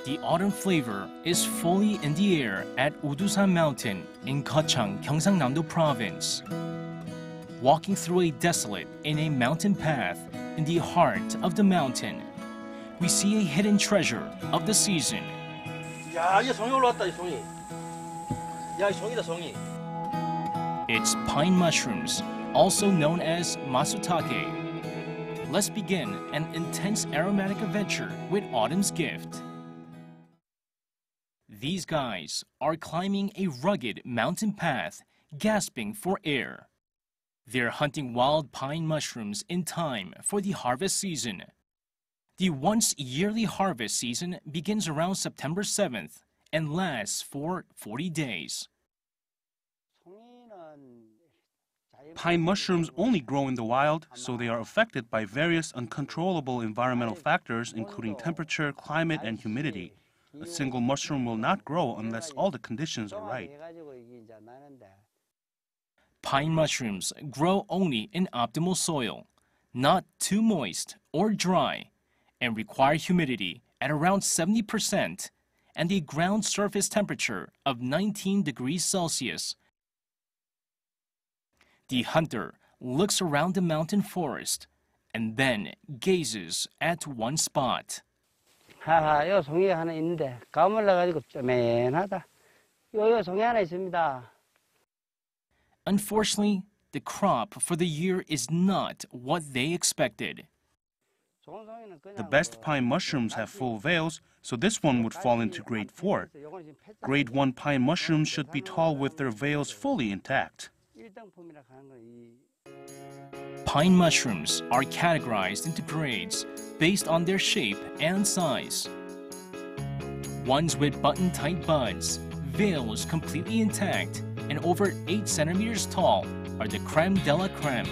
The autumn flavor is fully in the air at Woodosan Mountain in Geochang, Gyeongsangnam-do Province. Walking through a desolate in a mountain path in the heart of the mountain, we see a hidden treasure of the season. 야, 이게 송이 올라왔다, 이 송이. 야, 이 송이다, 송이. It's pine mushrooms, also known as matsutake. Let's begin an intense aromatic adventure with autumn's gift. These guys are climbing a rugged mountain path, gasping for air. They're hunting wild pine mushrooms in time for the harvest season. The once-yearly harvest season begins around September 7th and lasts for 40 days. Pine mushrooms only grow in the wild, so they are affected by various uncontrollable environmental factors, including temperature, climate, and humidity. A single mushroom will not grow unless all the conditions are right. Pine mushrooms grow only in optimal soil, not too moist or dry, and require humidity at around 70% and a ground surface temperature of 19 degrees Celsius. The hunter looks around the mountain forest and then gazes at one spot. 하하, 요 송이 하나 있는데 가물 나가지고 쪼맨하다. 요 송이 하나 있습니다. Unfortunately, the crop for the year is not what they expected. The best pine mushrooms have full veils, so this one would fall into grade 4. Grade 1 pine mushrooms should be tall with their veils fully intact. Pine mushrooms are categorized into grades based on their shape and size. Ones with button-tight buds, veils completely intact, and over 8 centimeters tall are the creme de la creme.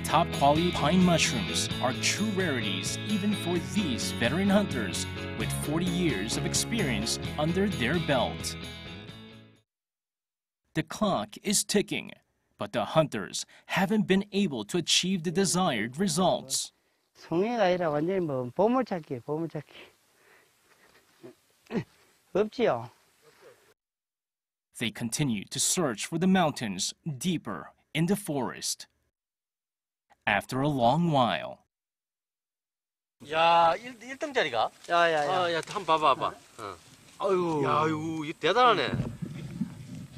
Top-quality pine mushrooms are true rarities even for these veteran hunters with 40 years of experience under their belt. The clock is ticking, but the hunters haven't been able to achieve the desired results. 송이가 아니라 완전히 뭐 보물찾기, 보물찾기. 없지요. They continue to search for the mountains deeper in the forest. After a long while. 야, 1등짜리가? 야야야. 야, 한번 봐봐. 아유, 야, 이거 대단하네.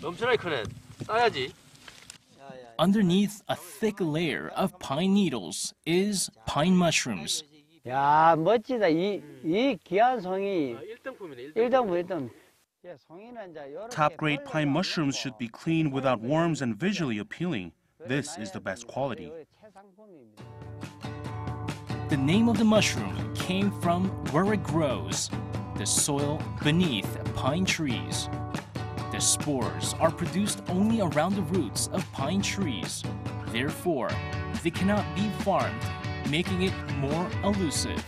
엄청나게 크네. 따야지. Underneath a thick layer of pine needles is pine mushrooms. 야, 멋지다. 이 귀한 송이. 1등품이네, 1등. Top-grade pine mushrooms should be clean without worms and visually appealing. This is the best quality. The name of the mushroom came from where it grows, the soil beneath pine trees. The spores are produced only around the roots of pine trees. Therefore, they cannot be farmed, making it more elusive.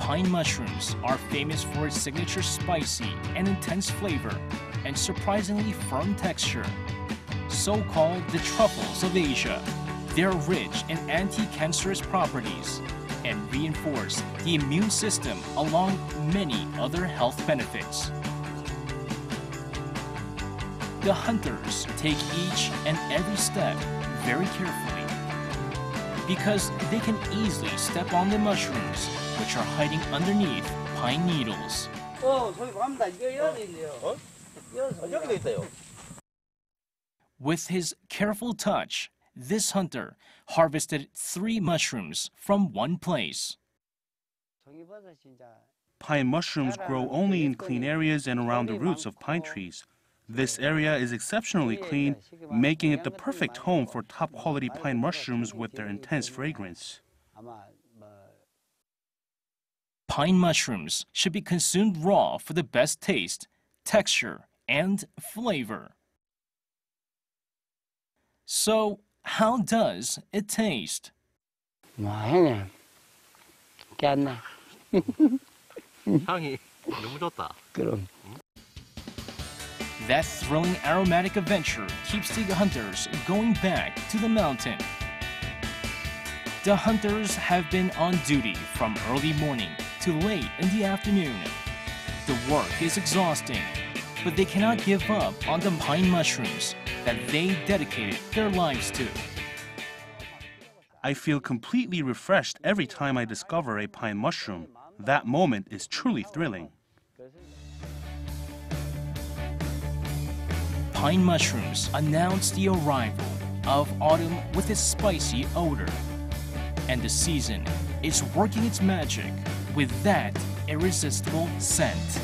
Pine mushrooms are famous for its signature spicy and intense flavor and surprisingly firm texture. So-called the truffles of Asia, they are rich in anti-cancerous properties and reinforce the immune system along many other health benefits. The hunters take each and every step very carefully because they can easily step on the mushrooms which are hiding underneath pine needles. 소리 갑니다. 이거 있네요. 여기도 있어요. With his careful touch, this hunter harvested 3 mushrooms from one place. Pine mushrooms grow only in clean areas and around the roots of pine trees. This area is exceptionally clean, making it the perfect home for top-quality pine mushrooms with their intense fragrance. Pine mushrooms should be consumed raw for the best taste, texture, and flavor. So, how does it taste? 형님, 깼네. 향이 너무 좋다. 그럼. That thrilling aromatic adventure keeps the hunters going back to the mountain. The hunters have been on duty from early morning to to late in the afternoon. The work is exhausting, but they cannot give up on the pine mushrooms that they dedicated their lives to. I feel completely refreshed every time I discover a pine mushroom. That moment is truly thrilling. Pine mushrooms announce the arrival of autumn with its spicy odor. And the season is working its magic with that irresistible scent.